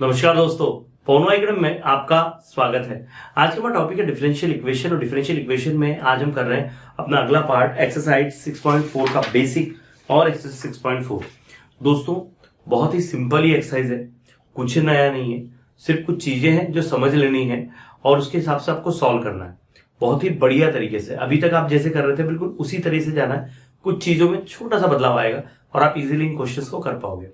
नमस्कार दोस्तों, पोनो एकेडमी में आपका स्वागत है। आज का हमारा टॉपिक है डिफरेंशियल इक्वेशन और डिफरेंशियल इक्वेशन में आज हम कर रहे हैं अपना अगला पार्ट एक्सरसाइज 6.4 का बेसिक और एक्सरसाइज 6.4। दोस्तों बहुत ही सिंपल ही एक्सरसाइज है, कुछ नया नहीं है, सिर्फ कुछ चीजें हैं जो समझ लेनी है और उसके हिसाब से आपको सॉल्व करना है बहुत ही बढ़िया तरीके से। अभी तक आप जैसे कर रहे थे बिल्कुल उसी तरह से जाना है, कुछ चीजों में छोटा सा बदलाव आएगा और आप इजीली इन क्वेश्चंस को कर पाओगे।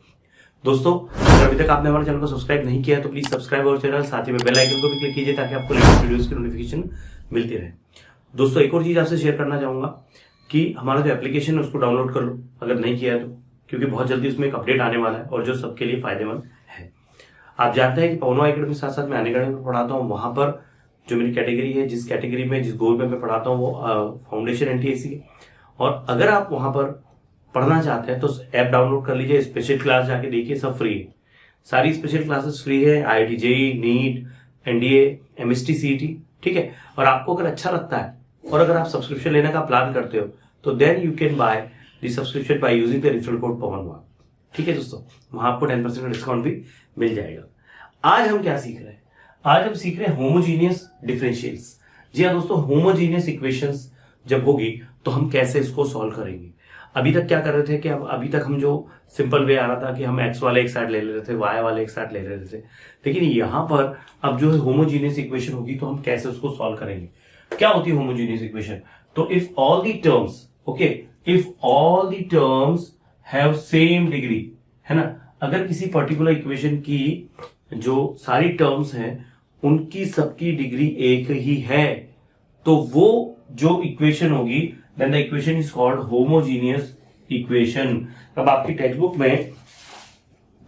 दोस्तों अगर अभी तक आपने हमारे चैनल को सब्सक्राइब नहीं किया है तो प्लीज सब्सक्राइब और चैनल साथ ही में बेल आइकन को भी क्लिक कीजिए ताकि आपको लेटेस्ट वीडियोस की नोटिफिकेशन मिलती रहे। दोस्तों एक और चीज आपसे शेयर करना चाहूंगा कि हमारा जो एप्लीकेशन है उसको डाउनलोड कर लो अगर नहीं किया है तो, क्योंकि बहुत जल्दी उसमें एक अपडेट आने वाला है और जो सबके लिए फायदेमंद है। आप जानते हैं कि पोनो एकेडमी साथ साथ मैं अनअकैडमी में पढ़ाता हूँ, वहां पर जो मेरी कैटेगरी है, जिस कैटेगरी में जिस गोल में मैं पढ़ाता हूँ वो फाउंडेशन एनटीएसी है। और अगर आप वहां पर पढ़ना चाहते हैं तो ऐप डाउनलोड कर लीजिए, स्पेशल क्लास जाके देखिए, सब फ्री है, सारी स्पेशल क्लासेस फ्री है, IIT JEE, NEET, NDA, MST, CET, ठीक है। और आपको अगर अच्छा लगता है और अगर आप सब्सक्रिप्शन लेने का प्लान करते हो तो then you can buy the subscription by using the referral code पवन1, ठीक है दोस्तों, वहां आपको 10% का डिस्काउंट भी मिल जाएगा। आज हम क्या सीख रहे हैं? आज हम सीख रहे हैं होमोजीनियस डिफरेंशियल्स। जी हाँ दोस्तों, होमोजीनियस इक्वेशंस जब होगी तो हम कैसे इसको सॉल्व करेंगे। अभी तक क्या कर रहे थे कि अभी तक हम जो सिंपल वे आ रहा था कि हम एक्स वाले एक साइड ले रहे थे, वाई वाले एक साइड ले रहे थे, लेकिन यहां पर अब जो है होमोजीनियस इक्वेशन होगी तो हम कैसे उसको सॉल्व करेंगे। क्या होती है होमोजीनियस इक्वेशन? तो if all the terms, okay, if all the terms have same degree, है ना, अगर किसी पर्टिकुलर इक्वेशन की जो सारी टर्म्स हैं उनकी सबकी डिग्री एक ही है तो वो जो इक्वेशन होगी then the equation is called homogeneous equation। अब आपकी टेक्स्ट बुक में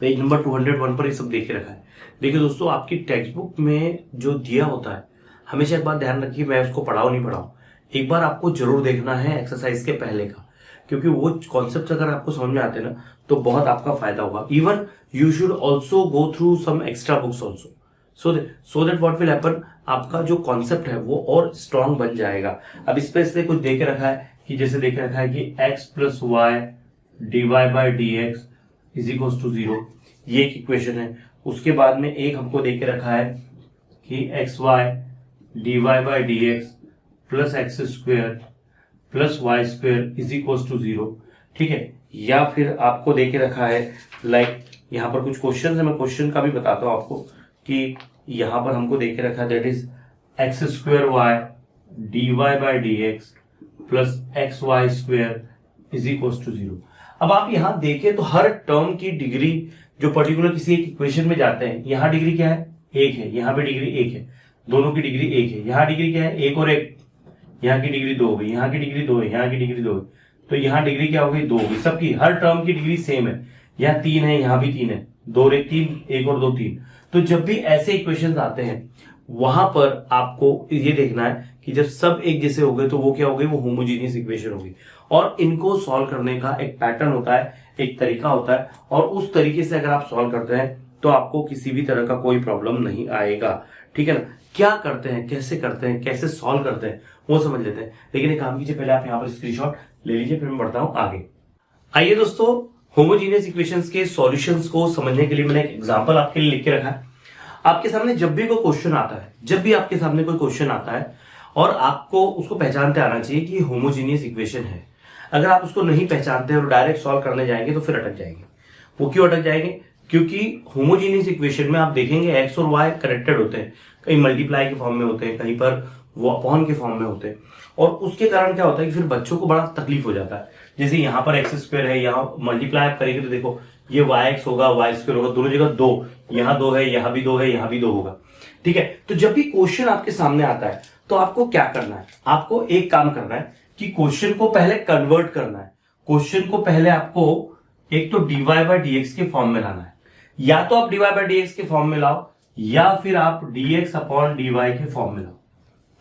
पेज नंबर 201 पर ये सब देखे रखा है। देखिए दोस्तों, आपकी टेक्स्ट बुक में जो दिया होता है, हमेशा एक बात ध्यान रखिए, मैं उसको पढ़ाऊं नहीं पढ़ाऊं, एक बार आपको जरूर देखना है एक्सरसाइज के पहले का, क्योंकि वो कॉन्सेप्ट अगर आपको समझ में आते हैं ना तो बहुत आपका फायदा होगा। Even you should also go through some extra books also so that what will happen, आपका जो कॉन्सेप्ट है वो और स्ट्रांग बन जाएगा। अब इस पे इसलिए कुछ दे के रखा है कि जैसे दे के रखा है कि x plus y dy by d x is equal to 0, ये एक इक्वेशन है। उसके बाद में एक हमको दे के रखा है कि x y dy by d x plus x square plus y square is equal to 0, ठीक है। या फिर आपको दे के रखा है लाइक यहाँ पर कुछ क्वेश्चन है, मैं क्वेश्चन का भी बताता हूँ आपको कि यहां पर हमको देके रखा है that is x square y d y by d x plus x y square is equal to 0। अब आप यहां देखें तो हर टर्म की डिग्री जो पर्टिकुलर किसी एक इक्वेशन में जाते हैं, यहां डिग्री क्या है? एक है, यहां पे डिग्री एक है, दोनों की डिग्री एक है। यहां डिग्री क्या है? एक और एक, यहाँ की डिग्री 2 हो गई, यहाँ की डिग्री 2 है, यहाँ की डिग्री 2 है, तो यहाँ डिग्री क्या हो गई? 2 हो गई। सबकी हर टर्म की डिग्री सेम है, यहाँ 3 है, यहाँ भी 3 है, 2 और 1 3, 1 और 2 3। तो जब भी ऐसे इक्वेशंस आते हैं वहां पर आपको ये देखना है कि जब सब एक जैसे हो गए तो वो क्या हो गई? वो होमोजीनियस इक्वेशन होगी। और इनको सॉल्व करने का एक पैटर्न होता है, एक तरीका होता है, और उस तरीके से अगर आप सॉल्व करते हैं तो आपको किसी भी तरह का कोई प्रॉब्लम नहीं आएगा, ठीक है ना। क्या करते हैं, कैसे करते हैं, कैसे सॉल्व करते हैं वो समझ लेते हैं। लेकिन एक काम कीजिए, पहले आप यहाँ पर स्क्रीनशॉट ले लीजिए, फिर मैं बढ़ता हूं आगे। आइए दोस्तों, होमोजीनियस इक्वेशंस के सॉल्यूशंस को समझने के लिए मैंने एक एग्जांपल आपके लिए लिख के रखा है। आपके सामने जब भी कोई क्वेश्चन आता है, जब भी आपके सामने कोई क्वेश्चन आता है और आपको उसको पहचानते आना चाहिए कि होमोजीनियस इक्वेशन है। अगर आप उसको नहीं पहचानते और डायरेक्ट सॉल्व करने जाएंगे तो फिर अटक जाएंगे। वो क्यों अटक जाएंगे? क्योंकि होमोजीनियस इक्वेशन में आप देखेंगे एक्स और वाई कनेक्टेड होते हैं, कहीं मल्टीप्लाई के फॉर्म में होते हैं, कहीं पर वो अपॉन के फॉर्म में होते हैं, और उसके कारण क्या होता है कि फिर बच्चों को बड़ा तकलीफ हो जाता है। जैसे यहाँ पर एक्स स्क्वायर है, यहाँ मल्टीप्लाई आप करेंगे तो देखो ये वाई एक्स होगा, वाई स्क्वायर होगा, दोनों जगह 2, यहाँ 2 है, यहाँ भी 2 है, यहाँ भी 2 होगा, ठीक है। तो जब भी क्वेश्चन आपके सामने आता है तो आपको क्या करना है? आपको एक काम करना है कि क्वेश्चन को पहले कन्वर्ट करना है। क्वेश्चन को पहले आपको एक तो dy बाई डी एक्स के फॉर्म में लाना है, या तो आप dy बाई डी एक्स के फॉर्म में लाओ या फिर आप dx अपॉन dy के फॉर्म में लाओ।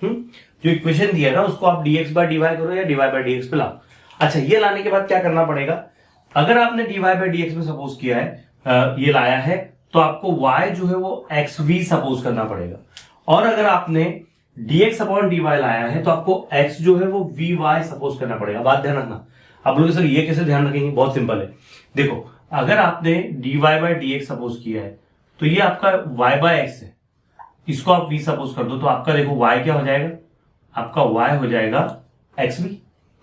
जो इक्वेशन दिया है ना उसको आप dx बाई dy करो या dy बाई डी एक्स पे लाओ। अच्छा, ये लाने के बाद क्या करना पड़ेगा? अगर आपने dy बाई डी एक्स में सपोज किया है, ये लाया है, तो आपको y जो है वो xv सपोज करना पड़ेगा। और अगर आपने dx अपॉन dy लाया है तो आपको x जो है वो vy सपोज करना पड़ेगा। बात ध्यान रखना। आप लोग सर ये कैसे ध्यान रखेंगे? बहुत सिंपल है। देखो, अगर आपने dy by d x suppose किया है तो ये आपका y बाय एक्स है, इसको आप v सपोज कर दो, तो आपका देखो y क्या हो जाएगा, आपका y हो जाएगा एक्स भी,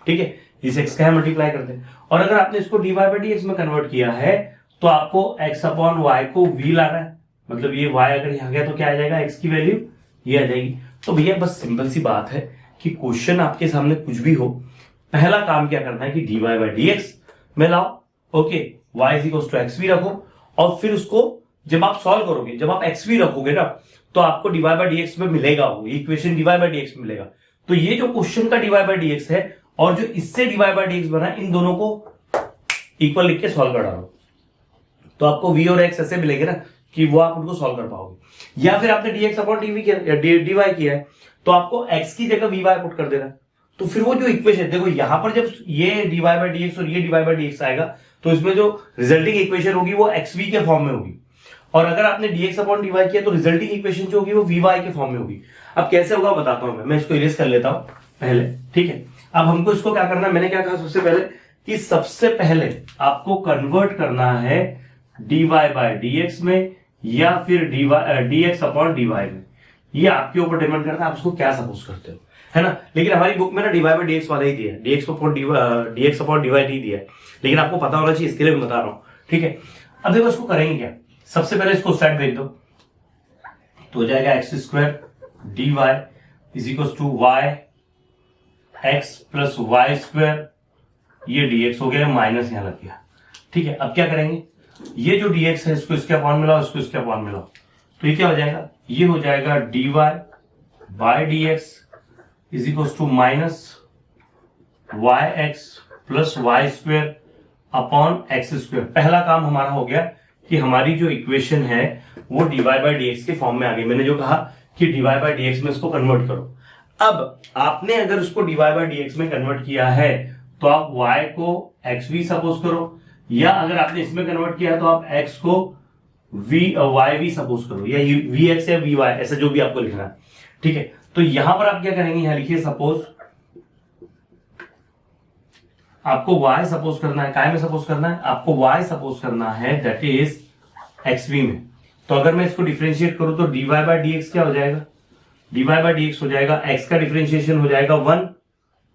ठीक है। इस x का मल्टीप्लाई करते हैं, और अगर आपने इसको dy बाई डी एक्स में कन्वर्ट किया है तो आपको x अपॉन y को v लाना है, मतलब ये y अगर यहाँ गया तो क्या आ जाएगा, x की वैल्यू ये आ जाएगी। तो भैया बस सिंपल सी बात है कि क्वेश्चन आपके सामने कुछ भी हो, पहला काम क्या करना है कि dy बाई डी एक्स में लाओ, okay, y is equal to x भी रखो, और फिर उसको जब आप सॉल्व करोगे, जब आप एक्स भी रखोगे ना, तो आपको dy बाई डी एक्स में मिलेगा, वो equation dy by d x में मिलेगा। तो ये जो क्वेश्चन का dy बाई डी एक्स है और जो इससे dy बाई डी एक्स बना, इन दोनों को इक्वल लिख के सॉल्व कर डालो, तो आपको v और x ऐसे मिलेंगे ना कि वो आप उनको सॉल्व कर पाओगे। या फिर आपने dx अपॉन डी किया है, तो आपको x की जगह vy पुट कर देना, तो फिर वो जो इक्वेशन, देखो यहां पर जब ये dy बाई डी एक्स और ये dy बाई डी एक्स आएगा, तो इसमें जो रिजल्टिंग इक्वेशन होगी वो xv के फॉर्म में होगी, और अगर आपने dx अपॉन dy किया तो रिजल्टिंग इक्वेशन जो होगी वो vy के फॉर्म में होगी। अब कैसे होगा बताता हूं मैं इसको इरेज कर लेता हूं पहले, ठीक है। अब हमको इसको क्या करना है, मैंने क्या कहा सबसे पहले कि सबसे पहले आपको कन्वर्ट करना है dy बाई डी एक्स में या फिर dx अपॉन dy में, ये आपके ऊपर डिपेंड करता है आप उसको क्या सपोज करते हो, है ना। लेकिन हमारी बुक में ना dy बाई डी एक्स वाला ही दिया है, dx अपॉन dy नहीं दिया है, लेकिन आपको पता होना चाहिए, इसके लिए मैं बता रहा हूं, ठीक है। अब देखो इसको करेंगे क्या, सबसे पहले इसको साइड भेज दो, तो हो जाएगा x square d y is equal to y x plus y square, ये dx हो गया, माइनस यहां लग गया, ठीक है। अब क्या करेंगे, ये जो dx है इसको इसके अपॉन मिलाओ, इसको इसके अपॉन मिलाओ, तो ये क्या हो जाएगा, ये हो जाएगा dy by d x is equal to minus y x plus y square upon x square. पहला काम हमारा हो गया कि हमारी जो इक्वेशन है वो dy बाई डी एक्स के फॉर्म में आ गई। मैंने जो कहा कि dy बाई डी एक्स में इसको कन्वर्ट करो। अब आपने अगर उसको dy बाई डी एक्स में कन्वर्ट किया है तो आप y को x भी सपोज करो, या अगर आपने इसमें कन्वर्ट किया है तो आप x को y भी सपोज करो, या vx या vy, ऐसा जो भी आपको लिखना है, ठीक है। तो यहां पर आप क्या करेंगे, यहां लिखिए सपोज, आपको y सपोज करना है, काय में सपोज करना है, आपको y सपोज करना है, दैट इज xv में। तो अगर मैं इसको डिफरेंशिएट करूं तो dy बाई डी एक्स क्या हो जाएगा, dy बाई डी एक्स हो जाएगा, x का डिफरेंशिएशन हो जाएगा 1,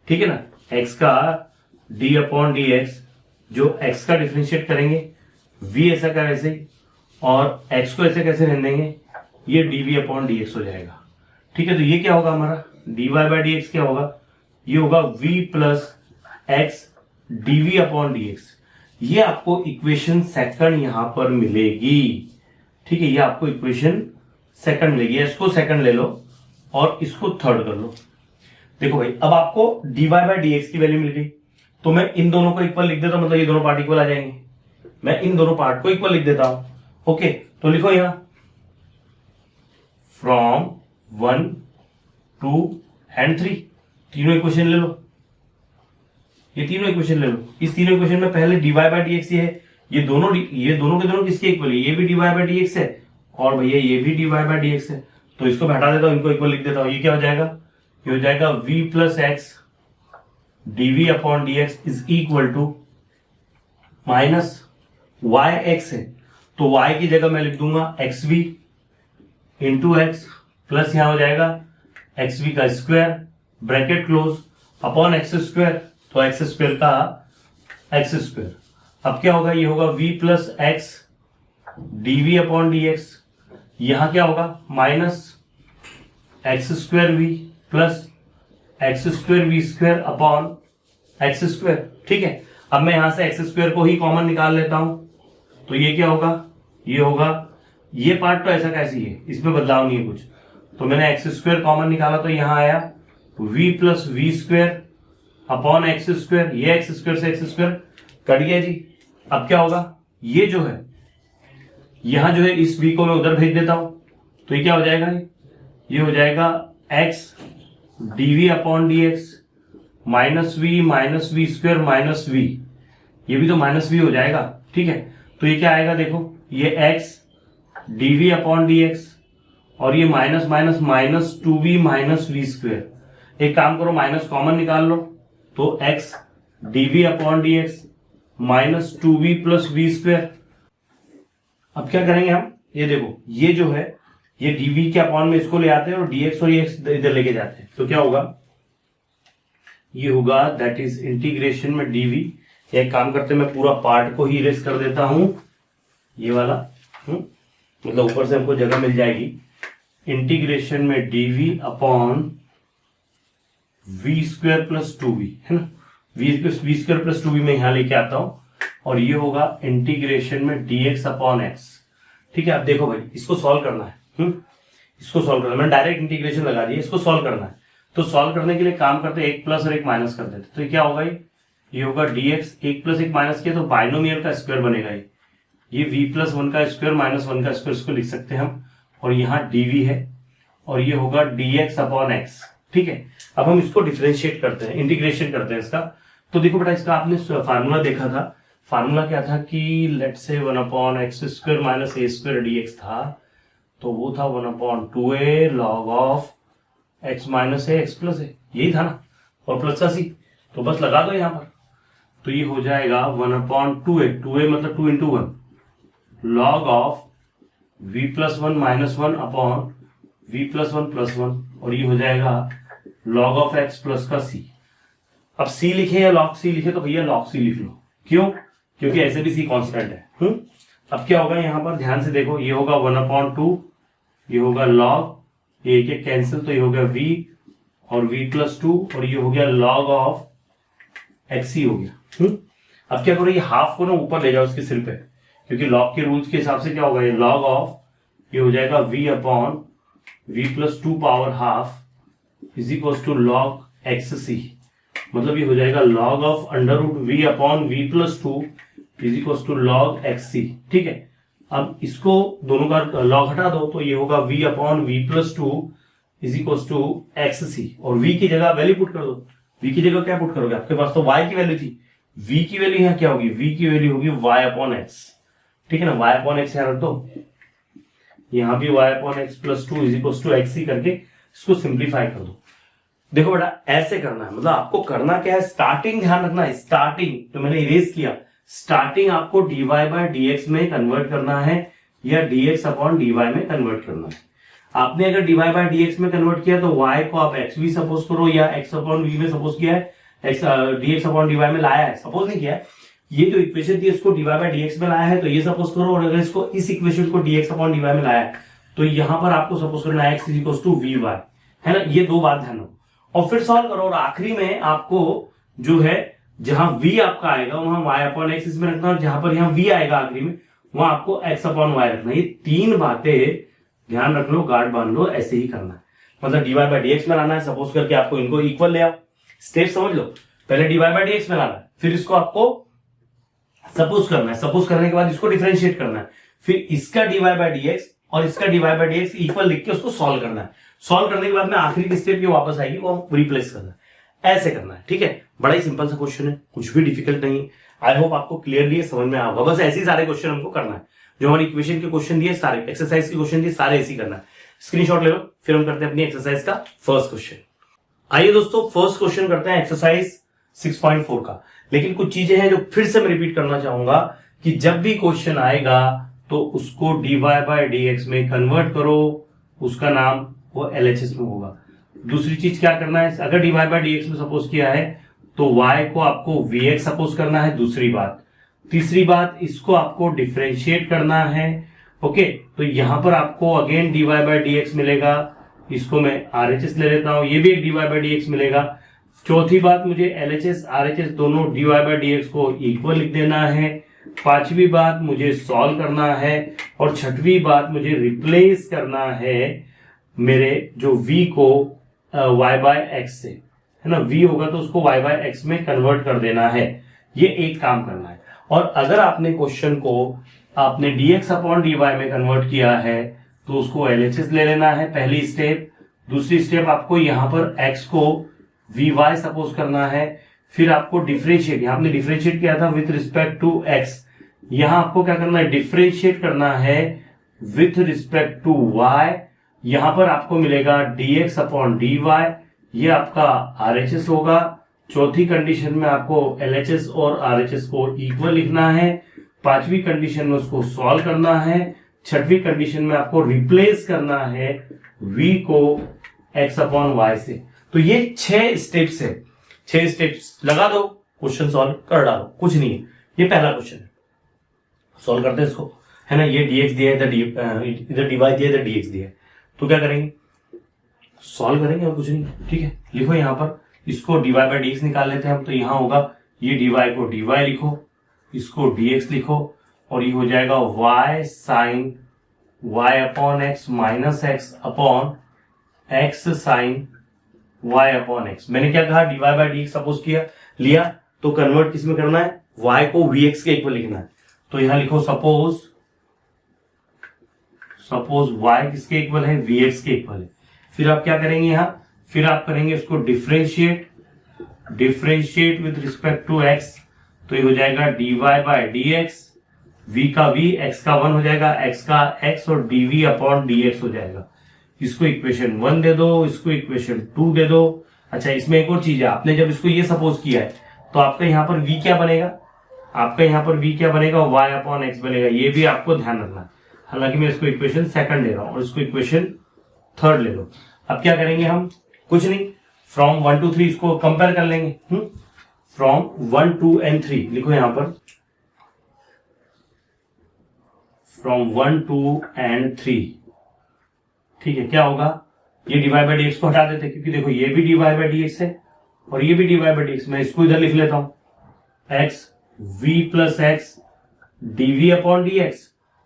ठीक है ना, x का d अपॉन डी एक्स, जो x का डिफरेंशिएट करेंगे v ऐसा का वैसे ही, और x को ऐसे कैसे रहने देंगे, ये dv अपॉन डी एक्स हो जाएगा, ठीक है। तो ये क्या होगा हमारा dy बाई डी एक्स क्या होगा, ये होगा v plus x dv upon d x. ये आपको इक्वेशन सेकंड यहां पर मिलेगी, ठीक है, ये आपको इक्वेशन सेकंड मिलेगी। इसको सेकंड ले लो और इसको थर्ड कर लो। देखो भाई, अब आपको dy बाई डी एक्स की वैल्यू मिल गई, तो मैं इन दोनों को इक्वल लिख देता हूं, मतलब ये दोनों पार्ट इक्वल आ जाएंगे, मैं इन दोनों पार्ट को इक्वल लिख देता हूं, ओके। तो लिखो यहां फ्रॉम 1 2 एंड 3, तीनों इक्वेशन ले लो, ये तीनों इक्वेशन ले लो। इस तीनों इक्वेशन में पहले dy बाई डी एक्स है, ये दोनों के दोनों किसके इक्वल है, ये भी dy बाई डी एक्स है और भैया ये भी dy बाई डी एक्स है, तो इसको मैं हटा देता हूं, इनको इक्वल लिख देता हूं। ये क्या हो जाएगा, ये हो जाएगा v plus x dv upon d x is equal to minus y x है, तो y की जगह मैं लिख दूंगा xv इंटू एक्स प्लस यहां हो जाएगा xv का square bracket close upon x square, तो एक्स स्क्वायर का एक्स स्क्वायर। अब क्या होगा, ये होगा v plus x dv upon d x, यहां क्या होगा minus x square v plus x square v square upon x square, ठीक है। अब मैं यहां से एक्स स्क्वायर को ही कॉमन निकाल लेता हूं, तो ये क्या होगा, ये होगा, ये पार्ट तो ऐसा कैसे ही है, इसमें बदलाव नहीं है कुछ, तो मैंने एक्स स्क्वायर कॉमन निकाला तो यहां आया v plus v square upon x square, ये एक्स स्क्वायर से एक्स स्क्वायर कट गया जी। अब क्या होगा, ये जो है यहां जो है इस v को मैं उधर भेज देता हूं, तो ये क्या हो जाएगा, ये हो जाएगा x dv upon d x minus v square minus v, ये भी तो माइनस v हो जाएगा, ठीक है। तो ये क्या आएगा, देखो ये x dv upon d x और ये minus minus minus 2v minus v square. एक काम करो, माइनस कॉमन निकाल लो, तो x dv upon d x minus 2v plus v square. अब क्या करेंगे हम, ये देखो ये जो है ये dv के अपॉन में इसको ले आते हैं और dx और ये x इधर लेके जाते हैं, तो क्या होगा, ये होगा दैट इज इंटीग्रेशन में dv। एक काम करते हैं, मैं पूरा पार्ट को ही इरेज कर देता हूं, ये वाला मतलब ऊपर से हमको जगह मिल जाएगी। इंटीग्रेशन में dv upon v square plus 2v है ना, v स्क्वायर प्लस 2v में यहां लेके आता हूं और ये होगा इंटीग्रेशन में dx अपॉन x। ठीक है, अब देखो भाई इसको सॉल्व करना है, इसको सॉल्व करना है, मैंने डायरेक्ट इंटीग्रेशन लगा दिया, इसको सॉल्व करना है। तो सॉल्व करने के लिए काम करते एक प्लस और एक माइनस कर देते, तो ये क्या होगा, ये होगा dx, एक प्लस एक माइनस किया तो बाइनोमियल का स्क्वायर बनेगा, ये v प्लस 1 का स्क्वायर माइनस 1 का स्क्वायर, इसको लिख सकते हैं हम, और यहाँ dv है और ये होगा dx अपॉन x। ठीक है, अब हम इसको डिफरेंशिएट करते हैं, इंटीग्रेशन करते हैं इसका। तो देखो बेटा इसका आपने फार्मूला देखा था, फार्मूला क्या था कि let say 1 upon x square minus a square dx था, तो वो था 1 upon 2a log of x minus a x plus a, यही था ना, और प्लस का सी, तो बस लगा दो यहाँ पर, तो ये हो जाएगा 1 अपॉन 2a मतलब 2 into 1 log of v plus 1 minus 1 upon v plus 1 plus 1, और ये हो जाएगा लॉग ऑफ x प्लस का c। अब c लिखे या लॉग c लिखे, तो भैया लॉग c लिख लो, क्यों, क्योंकि ऐसे भी c कांस्टेंट है। अब क्या होगा यहाँ पर ध्यान से देखो, ये होगा 1 अपॉन 2, ये होगा लॉग, ये एक एक कैंसिल, तो ये हो गया v और v प्लस 2, और ये हो गया लॉग ऑफ xc हो गया। अब क्या करो, ये हाफ को ना ऊपर ले जाओ इसके सिर पे, क्योंकि लॉग के रूल्स के हिसाब से क्या होगा, ये लॉग ऑफ, ये हो जाएगा v upon v plus 2 power half is equal to log xc, मतलब ये हो जाएगा log of under root v upon v plus 2 is equal to log xc। ठीक है, अब इसको दोनों का लॉग हटा दो, तो ये होगा v upon v plus 2 is equal to xc, और v की जगह वैल्यू पुट कर दो। v की जगह क्या पुट करोगे, आपके पास तो y की वैल्यू थी, v की वैल्यू यहाँ क्या होगी, v की वैल्यू होगी y अपॉन x। ठीक है ना, y अपॉन x यहाँ रख दो, यहाँ भी y upon x plus 2 is equal to xc करके इसको सिंप्लीफाई कर दो। देखो बेटा ऐसे करना है, मतलब आपको करना क्या है, स्टार्टिंग ध्यान रखना है, स्टार्टिंग तो मैंने इरेज किया, स्टार्टिंग आपको dy बाय dx में कन्वर्ट करना है या dx अपॉन dy में कन्वर्ट करना है। आपने अगर dy बाय dx में कन्वर्ट किया तो y को आप x भी सपोज करो या x अपॉन v में सपोज किया है, dx अपॉन dy में लाया है, सपोज नहीं किया है, ये जो इक्वेशन थी उसको dy बाय dx में लाया है, तो ये सपोज करो, और अगर इसको इस इक्वेशन को dx अपॉन dy में लाया है तो यहां पर आपको सपोज करना है x is equal to vy, है ना, ये दो बात ध्यान रखो, और फिर सॉल्व करो, और आखिरी में आपको जो है जहां v आपका आएगा वहां y अपॉन x इसमें रखना, और जहां पर यहाँ v आएगा आखिरी में वहां आपको x अपॉन y रखना। ये तीन बातें ध्यान रख लो, गार्ड बांध लो, ऐसे ही करना है, मतलब dy बाय dx में लाना है, सपोज करके आपको इनको इक्वल ले आओ, स्टेप समझ लो, पहले dy बाय dx में लाना है, फिर इसको आपको सपोज करना है, सपोज करने के बाद इसको डिफरेंशिएट करना है, फिर इसका dy बाय dx और इसका dy बाय dx इक्वल लिख के उसको सॉल्व करना है, सॉल्व करने के बाद में आखिरी की स्टेप ये वापस आएगी, वो रिप्लेस करना है, ऐसे करना है। ठीक है, बड़ा ही सिंपल सा क्वेश्चन है, कुछ भी डिफिकल्ट नहीं है, आई होप आपको क्लियरली समझ में आएगा, बस ऐसे ही सारे क्वेश्चन हमको करना है, जो हमारी इक्वेशन के क्वेश्चन दिए सारे, एक्सरसाइज के क्वेश्चन दिए सारे ऐसे ही करना है। स्क्रीनशॉट ले लो, फिर हम करते हैं अपनी एक्सरसाइज का फर्स्ट क्वेश्चन। आइए दोस्तों फर्स्ट क्वेश्चन करते हैं एक्सरसाइज 6.4 का, लेकिन कुछ चीजें हैं जो फिर से मैं रिपीट करना चाहूंगा कि जब भी क्वेश्चन आएगा तो उसको dy बाय dx में कन्वर्ट करो, उसका नाम वो LHS में होगा। दूसरी चीज क्या करना है, अगर dy बाय dx में सपोज किया है तो y को आपको vx सपोज करना है, दूसरी बात। तीसरी बात, इसको आपको डिफरेंशिएट करना है, ओके, तो यहां पर आपको अगेन dy बाय dx मिलेगा, इसको मैं RHS ले लेता हूं, ये भी एक dy बाय dx मिलेगा। चौथी बात, मुझे LHS RHS दोनों dy बाय dx को इक्वल लिख देना है। पांचवी बात, मुझे सॉल्व करना है, और छठवीं बात, मुझे रिप्लेस करना है मेरे जो v को y बाय x से, है ना, v होगा तो उसको y बाय x में कन्वर्ट कर देना है, ये एक काम करना है। और अगर आपने क्वेश्चन को आपने dx अपॉन dy में कन्वर्ट किया है तो उसको LHS ले लेना है, पहली स्टेप। दूसरी स्टेप, आपको यहां पर x को vy सपोज करना है, फिर आपको डिफरेंशिएट, यहां आपने डिफरेंशिएट किया था विथ रिस्पेक्ट टू x, यहां आपको क्या करना है, डिफरेंशिएट करना है विथ रिस्पेक्ट टू y, यहां पर आपको मिलेगा dx अपॉन dy, ये आपका RHS होगा। चौथी कंडीशन में आपको LHS और RHS को इक्वल लिखना है। पांचवी कंडीशन में उसको सॉल्व करना है। छठवीं कंडीशन में आपको रिप्लेस करना है v को x अपॉन y से। तो ये 6 स्टेप्स है, 6 स्टेप्स लगा दो, क्वेश्चन सॉल्व कर डालो, कुछ नहीं है। ये पहला क्वेश्चन है, सॉल्व करते हैं इसको, है ना। ये dx दिया है, इधर dy दिया है, इधर dx दिया है, तो क्या करेंगे, सॉल्व करेंगे और कुछ नहीं। ठीक है, लिखो यहाँ पर, इसको dy बाई dx निकाल लेते हैं हम। तो यहाँ होगा ये dy को dy लिखो, इसको dx लिखो, और ये हो जाएगा y sine y upon x minus x upon x sine y upon x. मैंने क्या कहा, dy बाई dx सपोज किया लिया, तो कन्वर्ट किस में करना है, y को vx के इक्वल लिखना है। तो यहां लिखो सपोज y किसके इक्वल है, vx के इक्वल है। फिर आप क्या करेंगे यहाँ, फिर आप करेंगे इसको differentiate with respect to x। तो ये हो जाएगा dy बाई dx, v का v, x का 1 हो जाएगा, x का x, और dv अपॉन dx हो जाएगा। इसको इक्वेशन 1 दे दो, इसको इक्वेशन 2 दे दो। अच्छा, इसमें एक और चीज है, आपने जब इसको ये सपोज किया है तो आपका यहाँ पर v क्या बनेगा, आपका यहाँ पर v क्या बनेगा, y अपॉन एक्स बनेगा। ये भी आपको ध्यान रखना है। हालांकि मैं इसको इक्वेशन 2 ले रहा हूं और इसको इक्वेशन 3 ले लो। अब क्या करेंगे हम, कुछ नहीं, फ्रॉम 1 to 3 इसको कंपेयर कर लेंगे। फ्रॉम 1 2 and 3 लिखो यहाँ पर, फ्रॉम 1 2 and 3। ठीक है, क्या होगा, ये dy बाई dx को हटा देते, क्योंकि देखो ये भी dy बाई dx है और ये भी dy बाई dx। मैं इसको इधर लिख लेता हूं, x v plus x dv upon dx,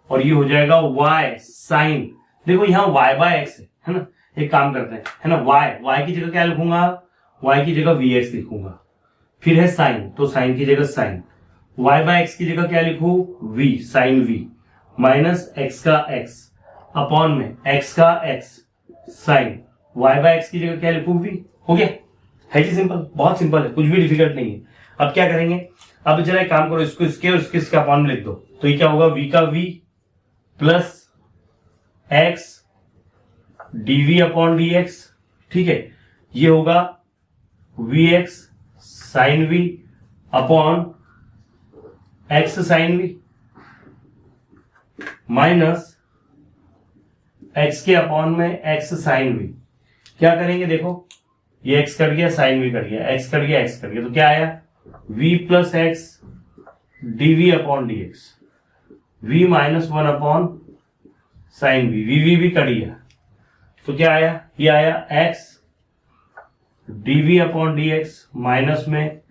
और ये हो जाएगा y साइन, देखो यहाँ y बाय एक्स है ना। एक काम करते हैं, है ना, y की जगह क्या लिखूंगा, y की जगह vx लिखूंगा। फिर है साइन, तो साइन की जगह साइन, y बाय एक्स की जगह क्या लिखू, v sine v, minus x का x अपॉन में x का x sine y by x की जगह क्या लिखू, v। हो गया, है जी सिंपल, बहुत सिंपल है, कुछ भी डिफिकल्ट नहीं है। अब क्या करेंगे, अब जरा एक काम करो, इसको इसके और इसके अपॉन में लिख दो। तो ये क्या होगा, v का v plus x dv upon dx। ठीक है, ये होगा vx sine v upon x sine v minus x के अपॉन में x साइन v। क्या करेंगे, देखो ये x कट गया, साइन v कट गया, x कट गया, x कट गया, तो क्या आया, v plus x dv upon dx, v minus 1 upon sine v, v भी कट गया, तो क्या आया, ये आया x dv upon dx minus में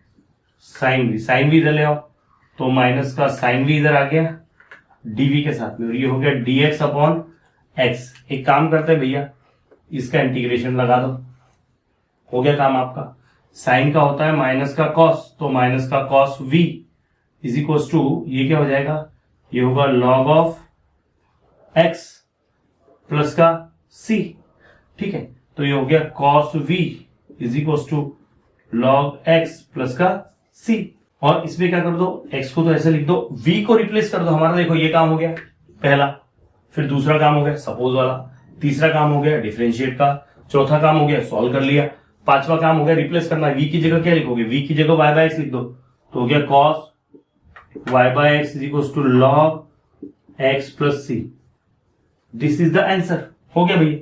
साइन v इधर ले आओ, तो माइनस का साइन v इधर आ गया dv के साथ में, और ये हो गया dx अपॉन x। एक काम करते हैं भैया, इसका इंटीग्रेशन लगा दो, हो गया काम आपका। साइन का होता है माइनस का कॉस, तो माइनस का cos v is equal to, ये क्या हो जाएगा, ये होगा लॉग ऑफ x प्लस का c। ठीक है, तो ये हो गया cos v is equal to log x plus का c। और इसमें क्या कर दो, x को तो ऐसे लिख दो, v को रिप्लेस कर दो। हमारा देखो ये काम हो गया पहला, फिर दूसरा काम हो गया सपोज वाला, तीसरा काम हो गया डिफरेंशिएट का, चौथा काम हो गया सॉल्व कर लिया, पांचवा काम हो गया रिप्लेस करना। v की जगह क्या लिखोगे, v की जगह y बाय एक्स लिख दो, तो हो गया cos y by x is equal to log x plus c। This is the answer. हो गया भैया,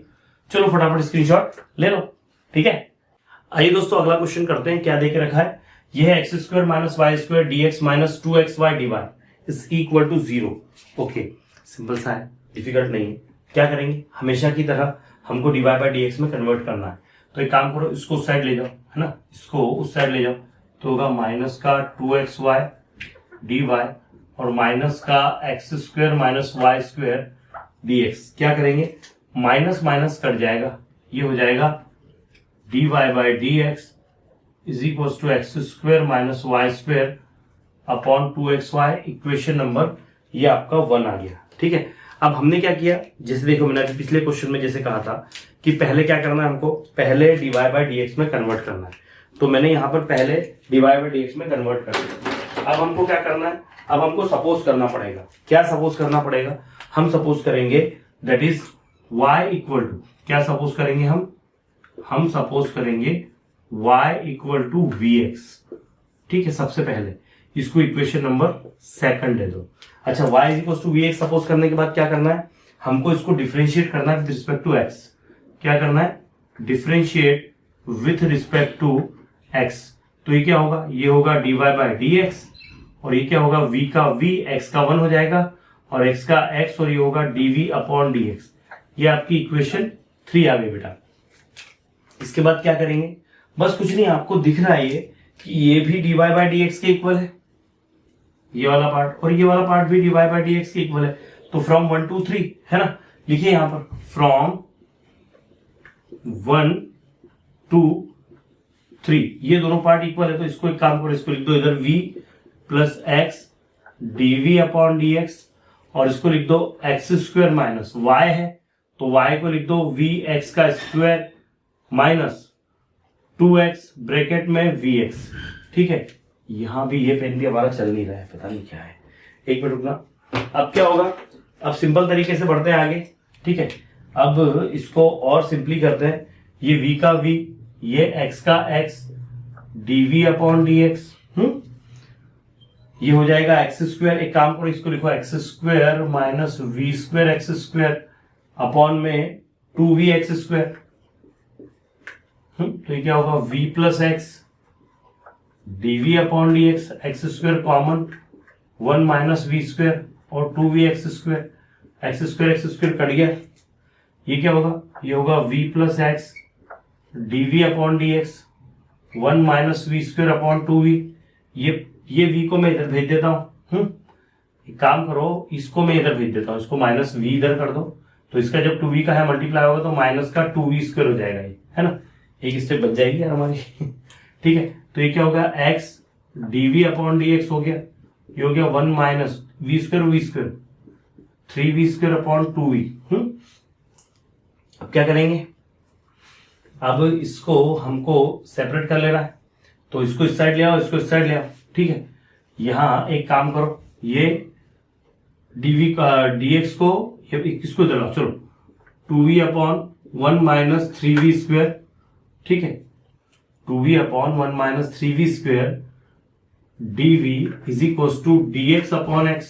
चलो फटाफट स्क्रीनशॉट ले लो। ठीक है, आइए दोस्तों अगला क्वेश्चन करते हैं। क्या देके रखा है, यह है x square minus y square d x minus 2xy dy is equal to 0। Okay, simple सा है, डिफिकल्ट नहीं है। क्या करेंगे, हमेशा की तरह हमको dy बाई dx में कन्वर्ट करना है। तो एक काम करो, इसको उस साइड ले जाओ, है ना, इसको उस साइड ले जाओ, तो होगा माइनस का 2xy dy और माइनस का x square minus y square dx। क्या करेंगे, माइनस माइनस कट जाएगा, ये हो जाएगा dy by dx is equal to x square minus y square upon 2xy। Equation number ये आपका 1 आ गया। ठीक है, अब हमने क्या किया, जैसे देखो मैंने अभी पिछले क्वेश्चन में जैसे कहा था कि पहले क्या करना है, हमको पहले dy बाई dx में कन्वर्ट करना है। तो मैंने यहाँ पर पहले dy बाई dx में कन्वर्ट कर दिया। अब हमको क्या करना है, अब हमको सपोज करना पड़ेगा। क्या सपोज करना पड़ेगा, हम सपोज करेंगे that is y equal to, क्या सपोज करेंगे हम सपोज करेंगे y इक्वल टू vx। ठीक है, सबसे पहले इसको इक्वेशन नंबर सेकंड दे दो। अच्छा, y is equal to v x suppose करने के बाद क्या करना है, हमको इसको डिफरेंशिएट करना है विद रिस्पेक्ट टू x। क्या करना है, differentiate with respect to x। तो ये क्या होगा, ये होगा dy बाय dx, और ये क्या होगा, v का v, x का 1 हो जाएगा और x का x, और ये होगा dv अपॉन dx। ये आपकी इक्वेशन 3 आ गई बेटा। इसके बाद क्या करेंगे, बस कुछ नहीं, आपको दिख रहा है ये कि ये भी dy बाय dx के इक्वल है, ये वाला पार्ट, और ये वाला पार्ट भी dy बाय dx के इक्वल है। तो फ्रॉम 1 to 3 है ना, लिखिए यहां पर फ्रॉम 1 to 3, ये दोनों पार्ट इक्वल है। तो इसको एक काम करो, इसको लिख दो इधर v plus x dv upon dx, और इसको लिख दो एक्स स्क्वायर माइनस y है तो y को लिख दो v x का स्क्वायर माइनस 2x ब्रैकेट में vx। ठीक है, यहां भी ये पेन भी हमारा चल नहीं रहा है, पता नहीं क्या है, एक मिनट रुकना। अब क्या होगा, अब सिंपल तरीके से बढ़ते हैं आगे। ठीक है, अब इसको और सिंपली करते हैं, ये v का v, ये x का x dv अपॉन dx, ये हो जाएगा एक्स स्क्वायर। एक काम करो, इसको लिखो x square minus v square x square upon में 2v एक्स स्क्वायर। तो ये क्या होगा, v plus x dv upon dx, x square common, 1 minus v square और 2v एक्स स्क्वायर कट गया। ये क्या होगा, ये होगा v plus x dv upon dx, 1 minus v square upon 2v। ये v को मैं इधर भेज देता हूं। एक काम करो, इसको मैं इधर भेज देता हूं, इसको माइनस v इधर कर दो, तो इसका जब 2v का है मल्टीप्लाई होगा तो माइनस का 2v स्क्वायर हो जाएगा, ये है ना, एक स्टेप बच जाएगी यार हमारी। ठीक है, तो ये क्या होगा, x dv अपॉन dx हो गया, ये हो गया 1 minus v square 3v square upon 2v। अब क्या करेंगे, अब इसको हमको सेपरेट कर लेना है, तो इसको इस साइड ले आओ, इसको इस साइड ले आओ। ठीक है, यहां एक काम करो, ये dv का dx को किसको इधर लाओ, चलो 2v upon 1 minus 3v square. ठीक है, 2v upon 1 minus 3v square dv is equal to dx upon x,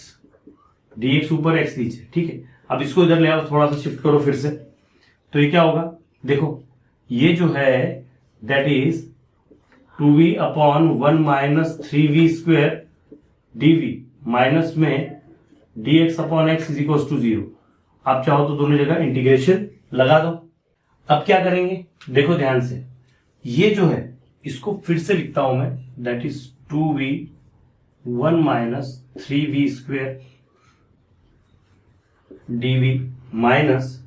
dx ऊपर x नीचे। ठीक है, अब इसको इधर ले आओ, थोड़ा सा शिफ्ट करो फिर से, तो ये क्या होगा, देखो ये जो है that is 2v upon 1 minus 3v square dv minus में dx upon x is equal to 0। आप चाहो तो दोनों जगह इंटीग्रेशन लगा दो। अब क्या करेंगे, देखो ध्यान से, ये जो है इसको फिर से लिखता हूं मैं, that is 2v 1 minus 3v square dv minus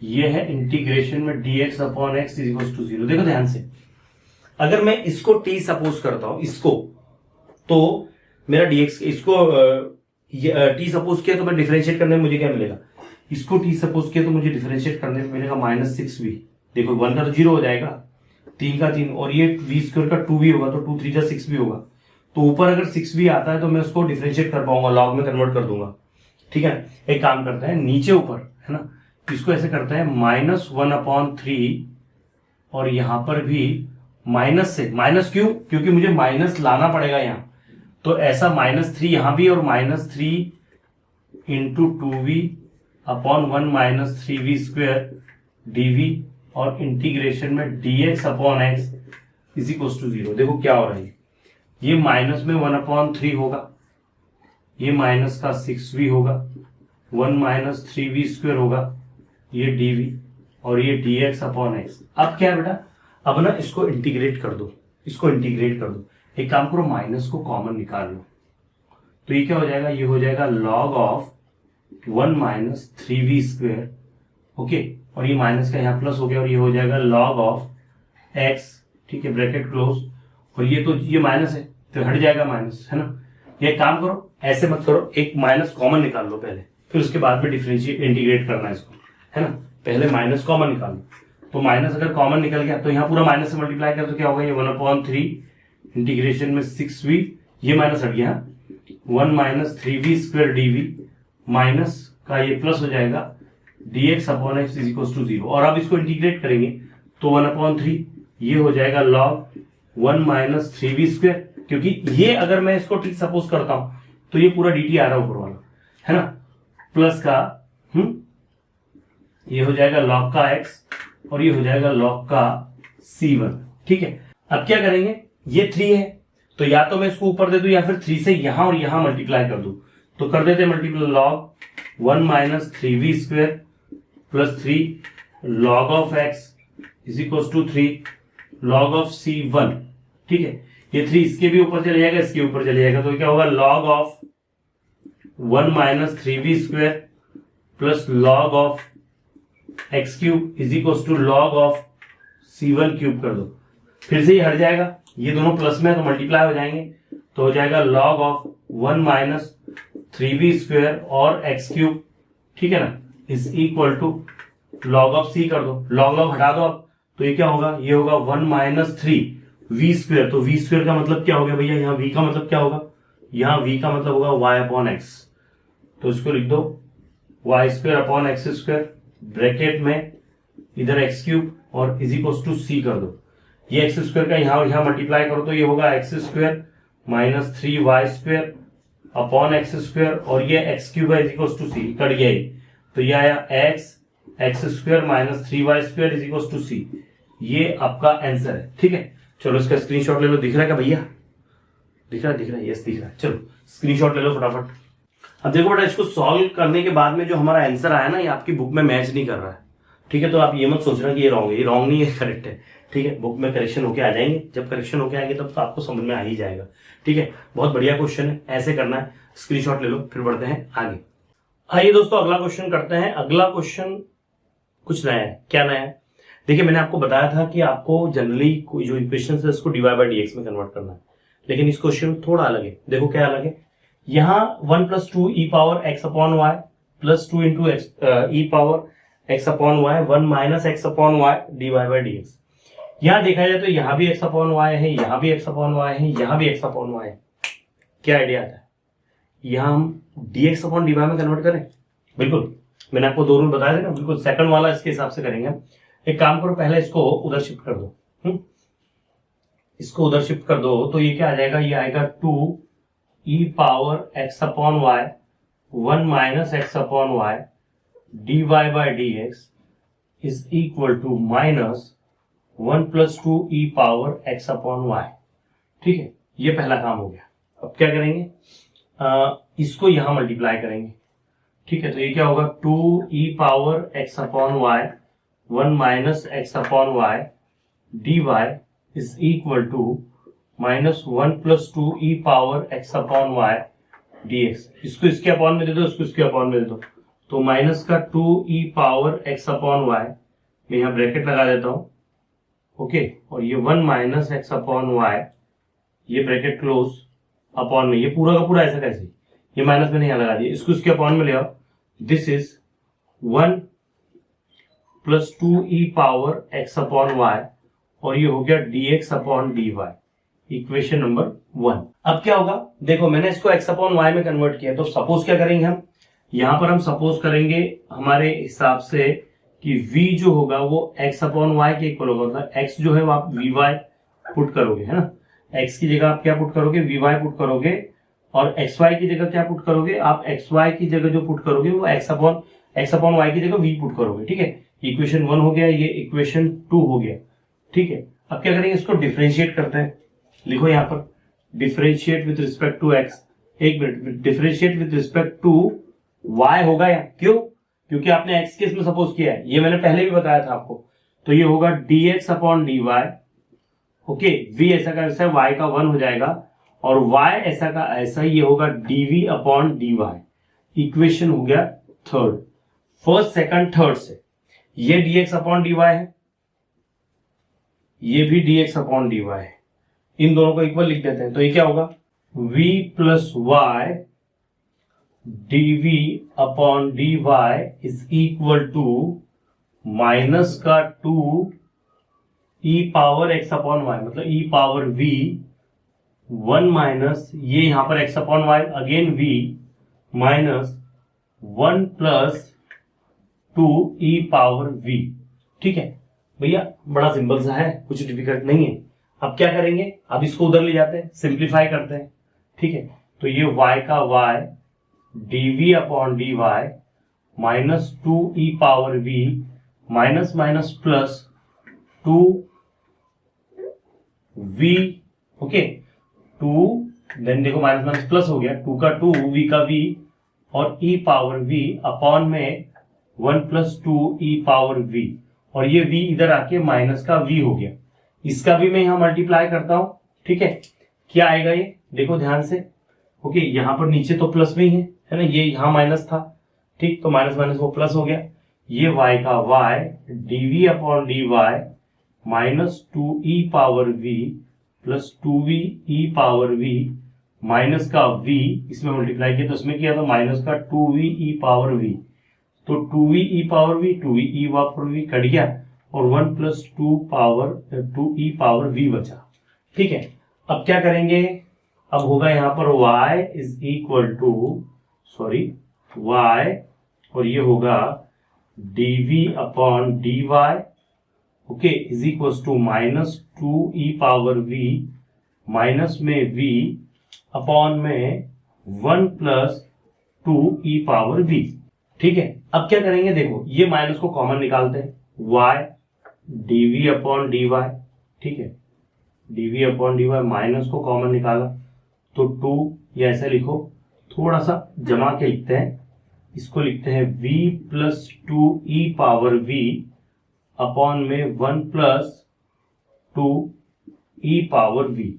ये है इंटीग्रेशन में dx upon x is equal to 0। देखो ध्यान से, अगर मैं इसको t सपोज करता हूं, इसको, तो मेरा dx, इसको t सपोज किया तो मैं डिफरेंशिएट करने में मुझे क्या मिलेगा, इसको t सपोज किया तो मुझे डिफरेंशिएट करने में मिलेगा माइनस 6v। देखो 1 का तो 0 हो जाएगा, 3 का 3, और ये v स्क्वायर का 2v होगा, तो 2 3 जा 6v होगा। तो ऊपर अगर 6v आता है तो मैं उसको डिफरेंशिएट कर पाऊंगा, लॉग में कन्वर्ट कर दूंगा। ठीक है, एक काम करते हैं, नीचे ऊपर है ना, इसको ऐसे करते हैं माइनस 1 अपॉन 3, और यहां पर भी माइनस से, माइनस क्यों, क्योंकि मुझे माइनस लाना पड़ेगा यहां, तो ऐसा -3 यहां भी, और -3 into 2v upon 1 minus 3v square dv, और इंटीग्रेशन में dx upon x is equal to 0। देखो क्या हो रहा है, ये माइनस में 1 अपॉन 3 होगा, ये माइनस का 6v होगा, 1 माइनस 3v स्क्वायर होगा, ये dv, और ये dx अपॉन x। अब क्या है बेटा, अब ना इसको इंटीग्रेट कर दो, इसको इंटीग्रेट कर दो। एक काम करो, माइनस को कॉमन निकाल लो, तो ये क्या हो जाएगा, ये हो जाएगा log of 1 minus 3v square. Okay, और ये माइनस का यहाँ प्लस हो गया, और ये हो जाएगा लॉग ऑफ x। ठीक है, ब्रैकेट क्लोज, और ये तो ये माइनस है तो हट जाएगा माइनस, है ना। ये काम करो, ऐसे मत करो, एक माइनस कॉमन निकाल लो पहले, फिर उसके बाद में डिफरेंशिएट इंटीग्रेट करना है इसको, है ना। पहले माइनस कॉमन निकालो, तो माइनस अगर कॉमन निकल गया तो यहाँ पूरा माइनस से मल्टीप्लाई कर तो क्या होगा, ये 1 अपॉन 3 इंटीग्रेशन में 6v, ये माइनस हट गया, 1 minus 3v square dv minus का ये प्लस हो जाएगा dx upon x is equal to 0। और अब इसको इंटीग्रेट करेंगे तो 1 अपॉन 3 ये हो जाएगा लॉग 1 माइनस 3v स्क्वायर, क्योंकि ये अगर मैं इसको टी सपोज करता हूं तो ये पूरा dt आ रहा है ऊपर वाला, है ना, प्लस का ये हो जाएगा log का x और ये हो जाएगा log का c1। ठीक है, अब क्या करेंगे, ये 3 है तो या तो मैं इसको ऊपर दे दूं या फिर 3 से यहां और यहां मल्टीप्लाई कर दूं। तो कर देते multiply log 1 minus 3v square plus 3 log of x is equal to 3 log of c1। ठीक है, ये 3 इसके भी ऊपर चले जाएगा, इसके ऊपर चले जाएगा, तो क्या होगा log of 1 minus 3v square plus log of x cube is equal to log of c1 cube कर दो। फिर से ये हट जाएगा, ये दोनों प्लस में है तो मल्टीप्लाई हो जाएंगे, तो हो जाएगा log of 1 minus 3v square और x क्यूब, ठीक है ना, is equal to log of c कर दो। log हटा दो अब, तो ये क्या होगा, ये होगा 1 माइनस 3v स्क्वायर। तो v स्क्वायर का मतलब क्या हो गया भैया, यहाँ v का मतलब क्या होगा, यहाँ v का मतलब होगा y अपॉन x। तो इसको लिख दो y square upon x square, bracket में इधर x क्यूब और इज इक्वल टू c कर दो। ये एक्स स्क्वायर का यहाँ और यहाँ मल्टीप्लाई करो तो ये होगा x square minus 3y square upon x square और ये एक्स क्यूब है is equal to C, cut गया ही, तो ये आया x square minus 3y square is equal to C. ये आपका आंसर है। ठीक है, चलो इसका स्क्रीनशॉट ले लो। दिख रहा है क्या भैया, दिख रहा है, यस दिख रहा है। चलो स्क्रीनशॉट ले लो फटाफट। अब देखो बेटा, इसको सॉल्व करने के बाद में जो हमारा आंसर आया ना, ये आपकी बुक में मैच नहीं कर रहा है। ठीक है, तो आप ये मत सोचना कि ये रॉन्ग है, ये रॉन्ग नहीं है, करेक्ट है। ठीक है, बुक में करेक्शन होके आ जाएंगे, जब करेक्शन होके आएंगे तब तो आपको समझ में आ ही जाएगा। ठीक है, बहुत बढ़िया क्वेश्चन है, ऐसे करना है। स्क्रीनशॉट ले लो, फिर बढ़ते हैं आगे। आइए दोस्तों, अगला क्वेश्चन करते हैं। अगला क्वेश्चन कुछ नया है। क्या नया है, देखिए मैंने आपको बताया था कि आपको जनरली कोई जो इक्वेशन है उसको dy बाई dx में कन्वर्ट करना है, लेकिन इस क्वेश्चन में थोड़ा अलग है। देखो क्या अलग है, यहाँ 1 plus 2 e power x upon y plus 2 into e power x upon y 1 minus x upon y d y by d x. यहाँ देखा जाए तो यहाँ भी एक्स अपॉन वाई है, यहाँ भी एक्स अपॉन वाई है, यहाँ भी एक्स अपॉन वाई है। क्या आइडिया आता है, यहाँ हम dx अपॉन dy में कन्वर्ट करें? बिल्कुल, मैंने आपको दो रूल बताया थे ना, बिल्कुल सेकंड वाला इसके हिसाब से करेंगे। एक काम करो, पहले इसको उधर शिफ्ट कर दो, इसको उधर शिफ्ट कर दो तो ये क्या आ जाएगा, ये आएगा 2 e power x upon y 1 minus x upon y d y by d x is equal to minus 1 plus 2 e power x upon y. ठीक है, ये पहला काम हो गया। अब क्या करेंगे, इसको यहां मल्टीप्लाई करेंगे। ठीक है, तो ये क्या होगा 2 e power x upon y 1 minus x upon y d y is equal to minus 1 plus 2 e power x upon y d x. इसको इसके अपॉन में दे दो, इसको इसके अपॉन में दे दो, तो माइनस का 2 e power x upon Y, मैं यहाँ ब्रैकेट लगा देता हूं, ओके, और ये 1 माइनस एक्स अपॉन वाई, ये ब्रैकेट क्लोज अपॉन में, ये पूरा का पूरा ऐसा कैसे, ये माइनस मैंने यहाँ लगा दिया, इसको इसके अपॉन में ले आओ, this is 1 plus 2 e power x upon y और ये हो गया dx upon dy, equation number 1। अब क्या होगा, देखो मैंने इसको x अपॉन वाई में कन्वर्ट किया, तो सपोज क्या करेंगे हम, यहां पर हम सपोज करेंगे हमारे हिसाब से कि v जो होगा वो x अपॉन वाई के इक्वल होगा, मतलब x जो है वो आप vy पुट करोगे, है ना, x की जगह आप क्या पुट करोगे, vy पुट करोगे, और xy की जगह क्या पुट करोगे, आप xy की जगह जो पुट करोगे वो x अपॉन y की जगह v पुट करोगे। ठीक है, इक्वेशन 1 हो गया, ये इक्वेशन 2 हो गया। ठीक है, अब क्या करेंगे, इसको डिफरेंशिएट करते हैं। लिखो यहाँ पर differentiate with respect to x, एक minute, differentiate with respect to y होगा या, क्यों, क्योंकि आपने x के इसमें सपोज किया है, ये मैंने पहले भी बताया था आपको, तो ये होगा dx upon dy, okay, v ऐसा का ऐसा y का 1 हो जाएगा और y ऐसा का ऐसा, ये होगा dv अपॉन dy। इक्वेशन हो गया थर्ड, फर्स्ट सेकंड थर्ड से, ये dx अपॉन dy है, ये भी dx अपॉन dy है, इन दोनों को इक्वल लिख देते हैं, तो ये क्या होगा v plus y dv upon dy is equal to minus का 2 e power x upon y, मतलब ई पावर v 1 माइनस ये यहां पर x upon y again v minus 1 plus 2 e power v। ठीक है भैया, बड़ा सिंपल सा है, कुछ डिफिकल्ट नहीं है। अब क्या करेंगे, अब इसको उधर ले जाते हैं, सिंप्लीफाई करते हैं। ठीक है, तो ये y का y dv upon dy minus 2e power v minus minus plus 2v, okay 2 then देखो माइनस माइनस प्लस हो गया, 2 का 2 v का v और e पावर v अपॉन में 1 प्लस 2e पावर v, और ये v इधर आके माइनस का v हो गया। इसका भी मैं यहां मल्टीप्लाई करता हूं। ठीक है, क्या आएगा ये देखो ध्यान से। ओके, यहां पर नीचे तो प्लस में ही है ना, ये यहां माइनस था। ठीक, तो माइनस माइनस वो प्लस हो गया। ये y का y dv upon dy minus 2e power v plus 2v e power v minus का v, इसमें मल्टीप्लाई किया तो इसमें किया तो माइनस का 2v e पावर v, तो 2v e power v 2v e power v cut गया और 1 प्लस 2e पावर v बचा। ठीक है, अब क्या करेंगे, अब होगा यहां पर y is equal to y और ये होगा dv upon dy, okay, is equal to minus 2e power v minus में v अपॉन में 1 प्लस 2e पावर v। ठीक है, अब क्या करेंगे, देखो ये माइनस को कॉमन निकालते हैं, y dv अपॉन dy। ठीक है, dv अपॉन dy माइनस को कॉमन निकाला तो 2, या ऐसा लिखो, थोड़ा सा जमा के लिखते हैं, इसको लिखते हैं v plus 2e power v upon में 1 प्लस 2e पावर v।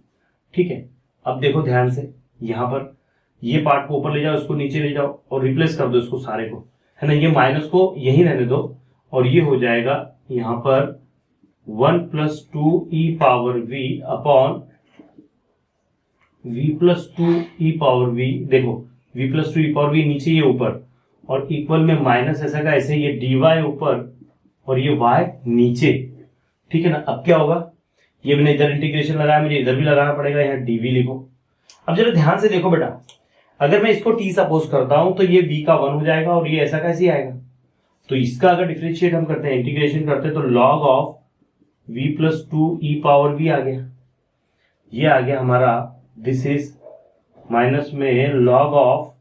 ठीक है, अब देखो ध्यान से, यहां पर ये पार्ट को ऊपर ले जाओ, इसको नीचे ले जाओ और रिप्लेस कर दो इसको सारे को, है ना। ये माइनस को यही रहने दो और ये हो जाएगा यहां पर 1 plus 2e power v upon v plus 2e power v। देखो v plus 2e power v नीचे, ये ऊपर, और इक्वल में माइनस ऐसा का ऐसे, ये dy ऊपर और ये y नीचे। ठीक है ना, अब क्या होगा, ये मैंने इधर इंटीग्रेशन लगाया, मुझे इधर भी लगाना पड़ेगा, यहाँ dv लिखो। अब जरा ध्यान से देखो बेटा, अगर मैं इसको t सपोज करता हूं तो ये v का 1 हो जाएगा और ये ऐसा कैसे आएगा, तो इसका अगर डिफरेंशिएट हम करते हैं, इंटीग्रेशन करते हैं, तो log of v plus 2e power v आ गया, ये आ गया हमारा, दिस इज माइनस में log ऑफ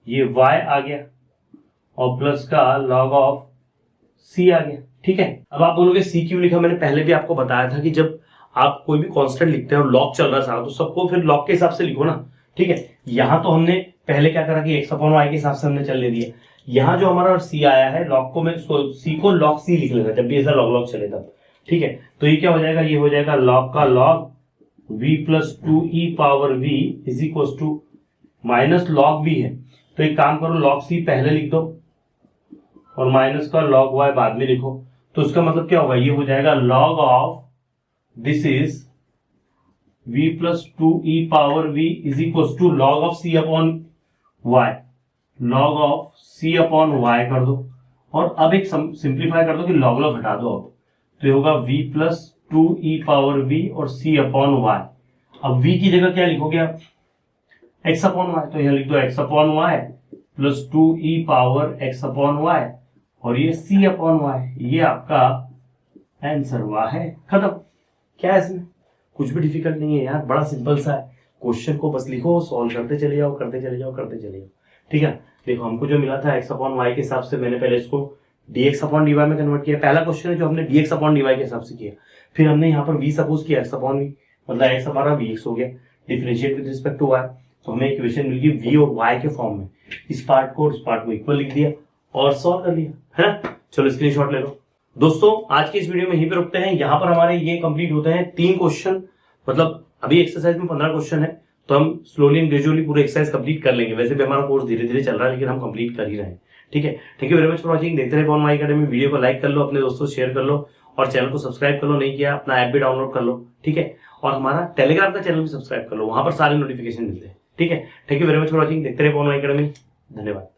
ये y आ गया और प्लस का log ऑफ c आ गया। ठीक है, अब आप बोलोगे c क्यों लिखा, मैंने पहले भी आपको बताया था कि जब आप कोई भी कांस्टेंट लिखते हैं और लॉग चल रहा है सारा, तो सबको फिर लॉग के हिसाब से लिखो ना। ठीक है, यहां तो हमने पहले क्या करा कि x अपॉन y के हिसाब से हमने चलने दिया, यहाँ जो हमारा c आया है लॉग को मैं c को log c लिख लेगा जब भी ऐसा लॉग लॉग चले तब। ठीक है, तो ये क्या हो जाएगा, ये हो जाएगा log का log v plus 2e power v is equal to minus log v है, तो एक काम करो log c पहले लिख दो और माइनस का log y बाद में लिखो, तो इसका मतलब क्या होगा, ये हो जाएगा log of this is v plus 2e power v is equal to log of c upon y, log of c upon y कर दो और अब एक सिंप्लीफाई कर दो कि log log हटा दो, अब तो ये होगा v plus 2e power v और c अपॉन y। अब v की जगह क्या लिखोगे आप, x अपॉन y, तो यहाँ लिख दो x upon y plus 2e power x upon y और ये c अपॉन y, ये आपका आंसर हुआ है, खत्म। क्या है इसमें, कुछ भी डिफिकल्ट नहीं है यार, बड़ा सिंपल सा है, क्वेश्चन को बस लिखो, सॉल्व करते चले जाओ, करते चले जाओ, करते चले जाओ। ठीक है, देखो हमको जो मिला था x अपॉन y के हिसाब से, मैंने पहले इसको dx अपॉन dy में कन्वर्ट किया, पहला क्वेश्चन है जो हमने dx अपॉन dy के हिसाब से किया, फिर हमने यहाँ पर v सपोज किया x अपॉन v, मतलब x हमारा vx हो गया, differentiate with respect to y, तो हमें इक्वेशन मिल गई v और y के फॉर्म में, इस पार्ट को और इस पार्ट को इक्वल लिख दिया और सॉल्व कर लिया, है ना। चलो स्क्रीनशॉट ले लो। दोस्तों आज के इस वीडियो में यहीं पे रुकते हैं, यहाँ पर हमारे ये कंप्लीट होते हैं 3 क्वेश्चन, मतलब अभी एक्सरसाइज में 15 क्वेश्चन है, तो हम स्लोली एंड ग्रेजुअली पूरे एक्सरसाइज कंप्लीट कर लेंगे। वैसे भी हमारा कोर्स धीरे धीरे चल रहा है लेकिन हम कंप्लीट कर ही रहे हैं। ठीक है, thank you very much for watching, देखते रहे पवन माई अकेडमी। वीडियो को लाइक कर लो, अपने दोस्तों से शेयर कर लो और चैनल को सब्सक्राइब कर लो, नहीं किया अपना ऐप भी डाउनलोड कर लो। ठीक है, और हमारा टेलीग्राम का चैनल भी सब्सक्राइब कर लो, वहां पर सारे नोटिफिकेशन मिलते हैं। ठीक है, thank you very much for watching, देखते रहे पवन माई अकेडमी। धन्यवाद।